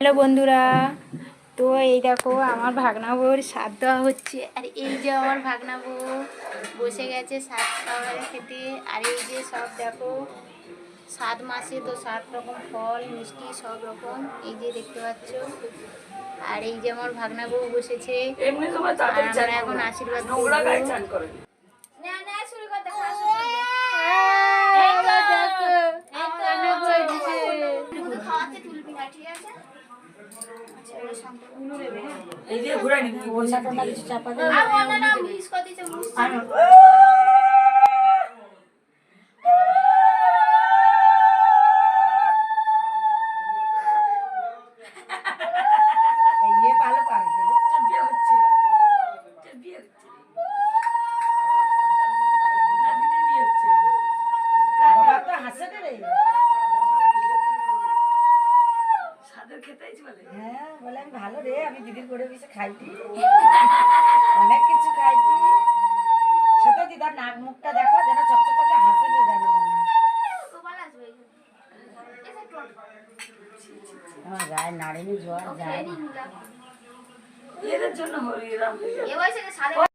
Hello বন্ধুরা, তো এই দেখো আমার ভাগনা বউর স্বাদ দেওয়া হচ্ছে। আর এই যে আমার ভাগনা বউ বসে গেছে স্বাদ খাওয়ার খেতে। আর এই যে সব দেখো 7 মাসে তো 7 রকম ফল মিষ্টি সব রকম এই যে দেখতে পাচ্ছ। আর এই যে আমার ভাগনা বউ বসেছে, আর আমরা এখন আশীর্বাদ করবো। এই যে ঘুরাই নি বলছা তো কিছু চাপা দে আর ওনারা মিস করে দিতে বুঝছো। ये ভালো পারে বিয়ে হচ্ছে বিয়ে হচ্ছে না দিদি বিয়ে হচ্ছে বাবা তো হাসে রে সাদের খেতেইছ বলে হ্যাঁ বলে আমি ভালো রে আমি দিদির করে বসে খাইছি অনেক কিছু খাইছি সেটা দিদার নাক মুখটা দেখো যেন চকচক করে হাসে রে যেন আমার গায়ে নাড়িনি জোয়ার যায় এর জন্য হরি রাম